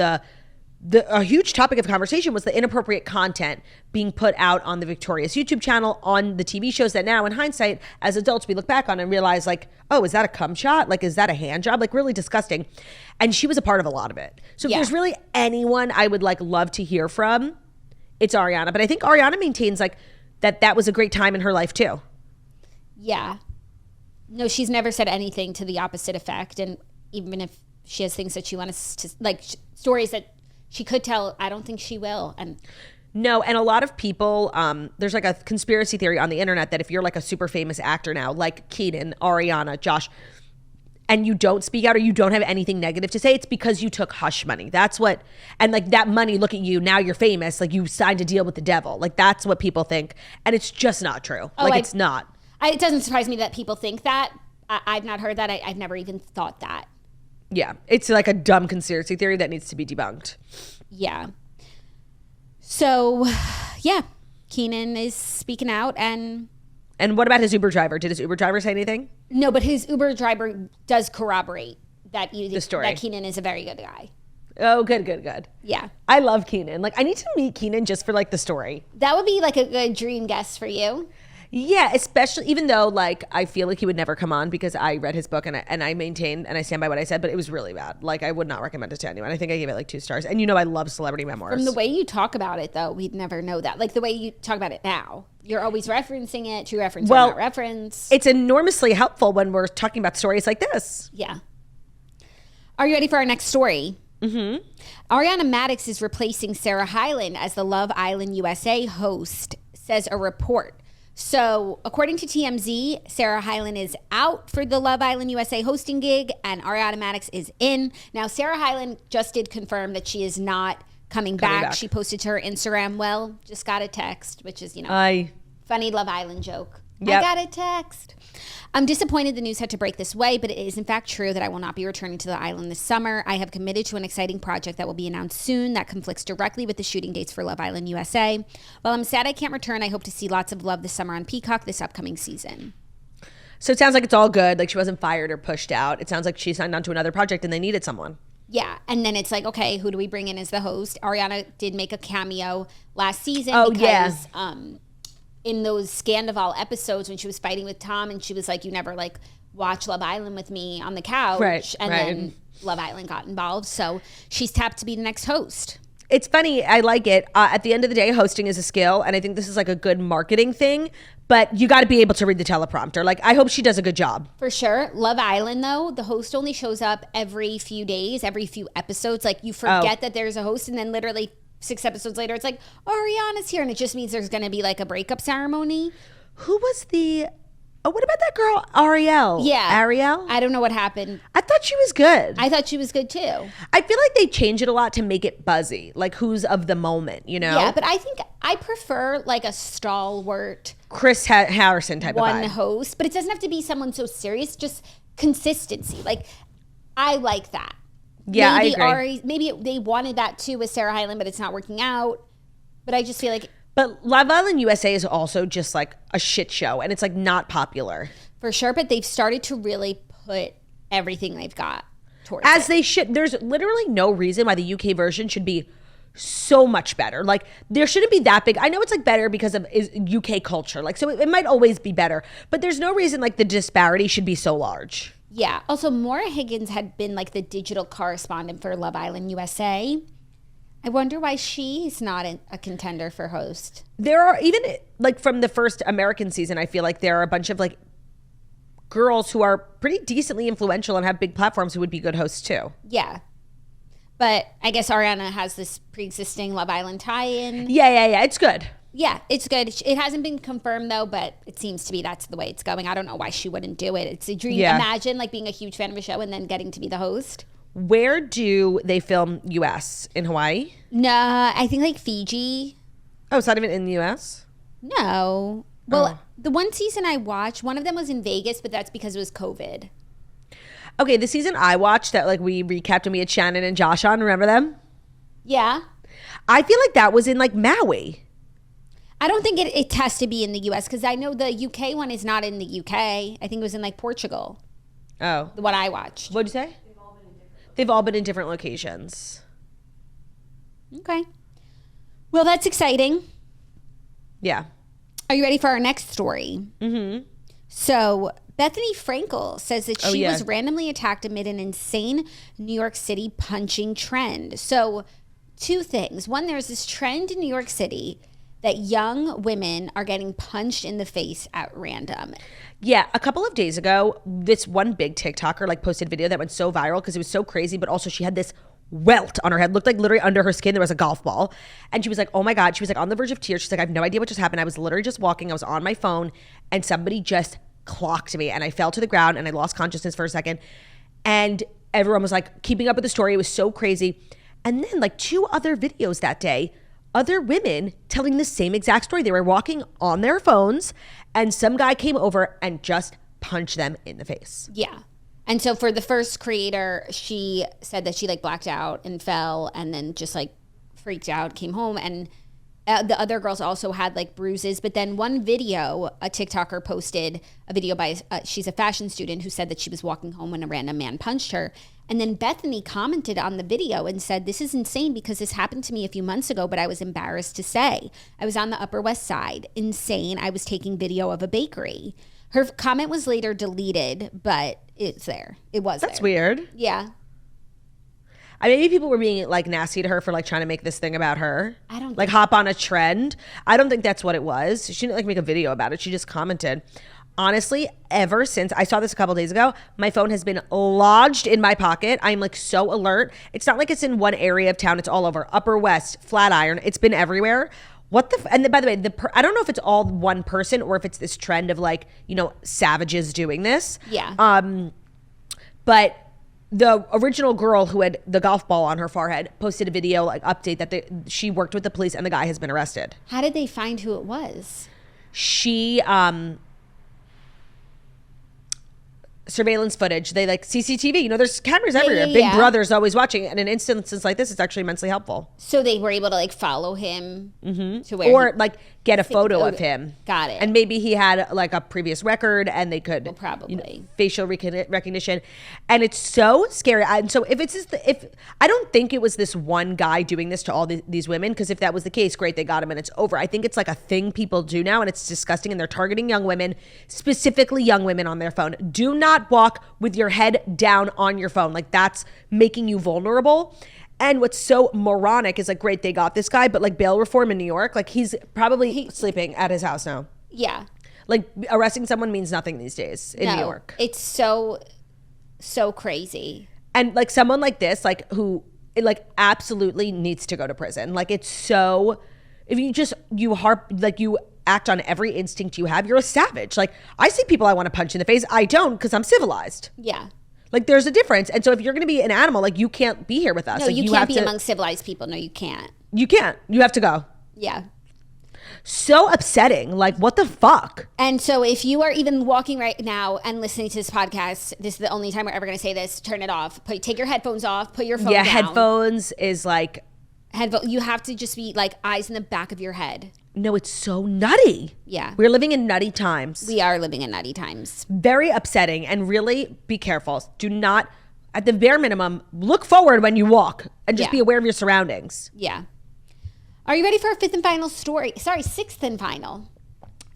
a huge topic of conversation was the inappropriate content being put out on the Victorious YouTube channel, on the TV shows that now, in hindsight, as adults, we look back on and realize, like, oh, is that a cum shot? Like, is that a hand job? Like, really disgusting. And she was a part of a lot of it. So if there's really anyone I would, like, love to hear from, it's Ariana. But I think Ariana maintains, like, that was a great time in her life, too. Yeah. No, she's never said anything to the opposite effect. And even if she has things that she wants to, like, stories that she could tell, I don't think she will. And no, and a lot of people, there's like a conspiracy theory on the internet that if you're like a super famous actor now, like Kenan, Ariana, Josh, and you don't speak out or you don't have anything negative to say, it's because you took hush money. That's what, and like that money, look at you, now you're famous, like you signed a deal with the devil. Like that's what people think. And it's just not true. It's not. It doesn't surprise me that people think that. I've not heard that. I've never even thought that. Yeah, it's like a dumb conspiracy theory that needs to be debunked. Yeah. So, yeah, Kenan is speaking out. And what about his Uber driver? Did his Uber driver say anything? No, but his Uber driver does corroborate that the story. That Kenan is a very good guy. Oh, good. Yeah. I love Kenan. Like, I need to meet Kenan just for like the story. That would be like a good dream guest for you. Yeah, especially even though like I feel like he would never come on because I read his book and I maintain and I stand by what I said, but it was really bad. Like I would not recommend it to anyone. I think I gave it like 2 stars. And I love celebrity memoirs. From the way you talk about it though, we'd never know that. Like the way you talk about it now. You're always referencing it, true reference or not reference. It's enormously helpful when we're talking about stories like this. Yeah. Are you ready for our next story? Mm-hmm. Ariana Madix is replacing Sarah Hyland as the Love Island USA host, says a report. So, according to TMZ, Sarah Hyland is out for the Love Island USA hosting gig, and Ariana Madix is in. Now, Sarah Hyland just did confirm that she is not coming back. She posted to her Instagram, just got a text, which is, funny Love Island joke. Yep. I got a text. I'm disappointed the news had to break this way, but it is in fact true that I will not be returning to the island this summer. I have committed to an exciting project that will be announced soon that conflicts directly with the shooting dates for Love Island USA. While I'm sad I can't return, I hope to see lots of love this summer on Peacock this upcoming season. So it sounds like it's all good. Like she wasn't fired or pushed out. It sounds like she signed on to another project and they needed someone. Yeah, and then it's like, okay, who do we bring in as the host? Ariana did make a cameo last season because in those Scandival episodes when she was fighting with Tom and she was like, you never like watch Love Island with me on the couch. Then Love Island got involved. So she's tapped to be the next host. It's funny. I like it. At the end of the day, hosting is a skill. And I think this is like a good marketing thing. But you got to be able to read the teleprompter. Like, I hope she does a good job. For sure. Love Island, though, the host only shows up every few days, every few episodes. Like, you forget that there's a host and then literally 6 episodes later, it's like, Ariana's here. And it just means there's going to be like a breakup ceremony. Who was what about that girl, Ariel? Yeah. Ariel? I don't know what happened. I thought she was good. I thought she was good too. I feel like they change it a lot to make it buzzy. Like who's of the moment, Yeah, but I think I prefer like a stalwart Chris Harrison type of vibe. One host, but it doesn't have to be someone so serious, just consistency. Like I like that. Yeah, I agree. Maybe they wanted that too with Sarah Hyland, but it's not working out. But I just feel like... But Love Island USA is also just like a shit show, and it's like not popular. For sure, but they've started to really put everything they've got towards As they should. There's literally no reason why the UK version should be so much better. Like, there shouldn't be that big. I know it's like better because of UK culture. Like, so it might always be better. But there's no reason like the disparity should be so large. Yeah. Also, Maura Higgins had been like the digital correspondent for Love Island USA. I wonder why she's not a contender for host. There are, even like from the first American season, I feel like there are a bunch of like girls who are pretty decently influential and have big platforms who would be good hosts too. Yeah. But I guess Ariana has this pre-existing Love Island tie-in. Yeah. It's good. Yeah, it's good. It hasn't been confirmed though, but it seems to be that's the way it's going. I don't know why she wouldn't do it. It's a dream. Yeah. Imagine like being a huge fan of a show and then getting to be the host. Where do they film US? In Hawaii? No, I think like Fiji. Oh, it's not even in the US? No. Well, the one season I watched, one of them was in Vegas, but that's because it was COVID. Okay, the season I watched that like we recapped and we had Shannon and Josh on, remember them? Yeah. I feel like that was in like Maui. I don't think it has to be in the US because I know the UK one is not in the UK. I think it was in like Portugal. Oh. The one I watched. What'd you say? They've all been in different locations. Okay. Well, that's exciting. Yeah. Are you ready for our next story? Mm-hmm. So Bethenny Frankel says that she yeah. was randomly attacked amid an insane New York City punching trend. So two things. One, there's this trend in New York City that young women are getting punched in the face at random. Yeah, a couple of days ago, this one big TikToker like posted a video that went so viral because it was so crazy, but also she had this welt on her head, looked like literally under her skin there was a golf ball. And she was like, oh my God, she was like on the verge of tears. She's like, I have no idea what just happened. I was literally just walking, I was on my phone and somebody just clocked me and I fell to the ground and I lost consciousness for a second. And everyone was like keeping up with the story. It was so crazy. And then like 2 other videos that day, other women telling the same exact story. They were walking on their phones and some guy came over and just punched them in the face. Yeah. And so for the first creator, she said that she like blacked out and fell and then just like freaked out, came home. And the other girls also had like bruises. But then one video, a TikToker posted a video by, she's a fashion student who said that she was walking home when a random man punched her. And then Bethenny commented on the video and said, this is insane because this happened to me a few months ago, but I was embarrassed to say. I was on the Upper West Side. Insane. I was taking video of a bakery. Her comment was later deleted, but it's there. It was That's there. weird. Yeah. I mean, maybe people were being like nasty to her for like trying to make this thing about her. I don't like think- hop on a trend. I don't think that's what it was. She didn't like make a video about it. She just commented. Honestly, ever since I saw this a couple days ago, my phone has been lodged in my pocket. I'm like so alert. It's not like it's in one area of town. It's all over. Upper West, Flatiron. It's been everywhere. And by the way, I don't know if it's all one person or if it's this trend of like, you know, savages doing this. Yeah. But the original girl who had the golf ball on her forehead posted a video like update that she worked with the police and the guy has been arrested. How did they find who it was? She surveillance footage. They like CCTV. You know, there's cameras everywhere. Big Brother's always watching. And in instances like this, it's actually immensely helpful. So they were able to like follow him to where or like get a photo of him. Got it. And maybe he had like a previous record and they could probably you know, facial recognition. And it's so scary. And so if it's just if I don't think it was this one guy doing this to all these women, because if that was the case, great, they got him and it's over. I think it's like a thing people do now and it's disgusting and they're targeting young women, specifically young women on their phone. Do not walk with your head down on your phone. Like that's making you vulnerable. And what's so moronic is like, great, they got this guy, but like bail reform in New York, like he's probably sleeping at his house now. Yeah. Like arresting someone means nothing these days in New York. It's so crazy. And like someone like this, like who like absolutely needs to go to prison. Like it's so, if you act on every instinct you have, you're a savage. Like I see people I want to punch in the face. I don't because I'm civilized. Yeah. Like there's a difference. And so if you're going to be an animal, like you can't be here with us. No, like, you can't be among civilized people. No, you can't. You can't. You have to go. Yeah. So upsetting. Like what the fuck? And so if you are even walking right now and listening to this podcast, this is the only time we're ever going to say this, turn it off. Take your headphones off. Put your phone down. Yeah, headphones is like... You have to just be like eyes in the back of your head. No, it's so nutty. Yeah. We're living in nutty times. We are living in nutty times. Very upsetting and really be careful. Do not, at the bare minimum, look forward when you walk and just be aware of your surroundings. Yeah. Are you ready for our fifth and final story? Sorry, sixth and final.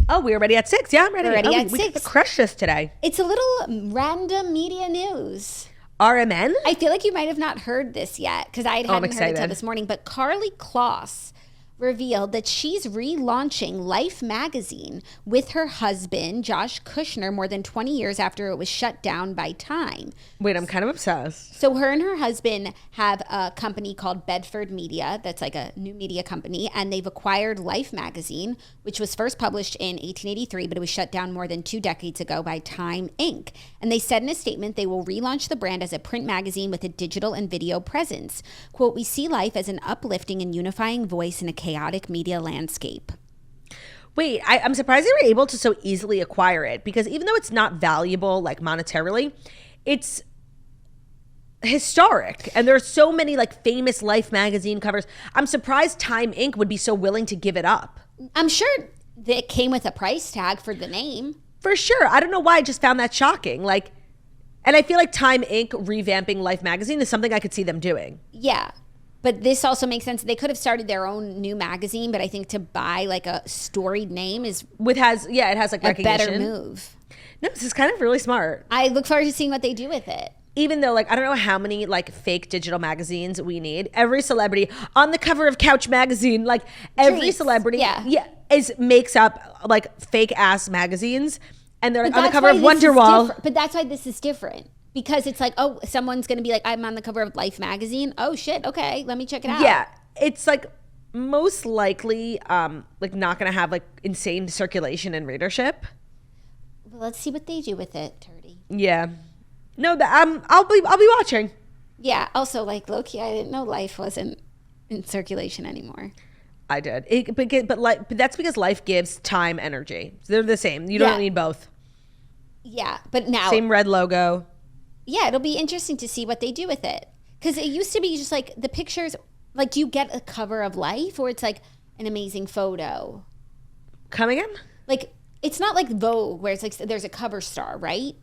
Oh, we're already at 6. Yeah, I'm ready. We're already at we 6. We crush this today. It's a little random media news. RMN? I feel like you might have not heard this yet because I hadn't heard it until excited. this morning. But Karlie Kloss revealed that she's relaunching Life magazine with her husband, Josh Kushner, more than 20 years after it was shut down by Time. Wait, I'm kind of obsessed. So her and her husband have a company called Bedford Media. That's like a new media company. And they've acquired Life magazine, which was first published in 1883, but it was shut down more than 2 decades ago by Time Inc. And they said in a statement they will relaunch the brand as a print magazine with a digital and video presence. Quote, "We see Life as an uplifting and unifying voice in a chaotic media landscape." Wait, I'm surprised they were able to so easily acquire it, because even though it's not valuable, like monetarily, it's historic. And there are so many like famous Life magazine covers. I'm surprised Time Inc. would be so willing to give it up. I'm sure that it came with a price tag for the name. For sure. I don't know why I just found that shocking. Like, and I feel like Time Inc. revamping Life magazine is something I could see them doing. Yeah. But this also makes sense. They could have started their own new magazine, but I think to buy like a storied name is it has like a recognition. better move. No, this is kind of really smart. I look forward to seeing what they do with it. Even though, like, I don't know how many like fake digital magazines we need. Every celebrity on the cover of Couch magazine, like every Treats. celebrity, Yeah. makes up like fake ass magazines, and they're like But on the that's cover why of this is Wonderwall. different. But that's why this is different. Because it's like, oh, someone's going to be like, I'm on the cover of Life magazine. Oh, shit. Okay. Let me check it out. Yeah. It's like most likely like not going to have like insane circulation and readership. Well, let's see what they do with it, Turdy. Yeah. No, I'll be watching. Yeah. Also, like, low-key, I didn't know Life wasn't in circulation anymore. I did. But that's because Life gives Time energy. They're the same. You don't need both. Yeah. But now. Same red logo. Yeah, it'll be interesting to see what they do with it. Because it used to be just like the pictures, like, do you get a cover of Life or it's like an amazing photo? Come again? Like, it's not like Vogue where it's like there's a cover star, right?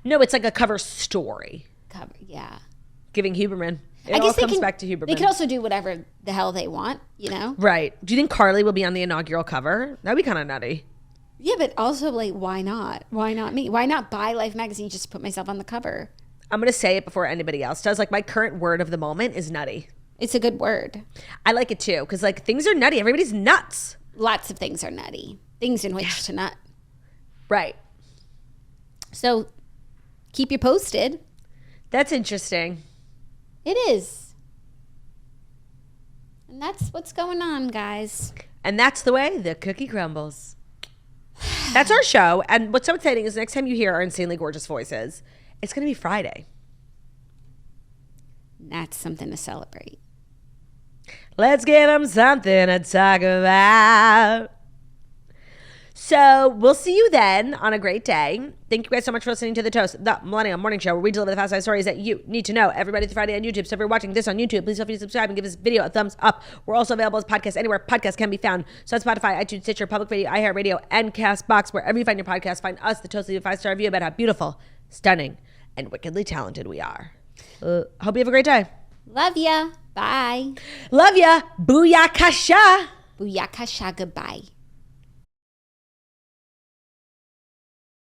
No, it's like a cover story. Cover, yeah. Giving Huberman. It I guess all comes back to Huberman. They could also do whatever the hell they want, you know? Right. Do you think Karlie will be on the inaugural cover? That'd be kind of nutty. Yeah, but also, like, why not? Why not me? Why not buy Life magazine just to put myself on the cover? I'm going to say it before anybody else does. Like, my current word of the moment is nutty. It's a good word. I like it too, because, like, things are nutty. Everybody's nuts. Lots of things are nutty. Things in which to nut. Right. So, keep you posted. That's interesting. It is. And that's what's going on, guys. And that's the way the cookie crumbles. That's our show. And what's so exciting is next time you hear our insanely gorgeous voices, it's going to be Friday. That's something to celebrate. Let's give them something to talk about. So we'll see you then on a great day. Thank you guys so much for listening to The Toast, the Millennial Morning Show, where we deliver the fast five stories that you need to know. Everybody, it's Friday on YouTube. So if you're watching this on YouTube, please feel free to subscribe and give this video a thumbs up. We're also available as podcasts anywhere podcasts can be found. So on Spotify, iTunes, Stitcher, Public Radio, iHeartRadio, and CastBox. Wherever you find your podcast, find us, The Toast, leave a 5-star review about how beautiful, stunning, and wickedly talented we are. Hope you have a great day. Love ya. Bye. Love ya. Booyakasha. Booyakasha. Goodbye.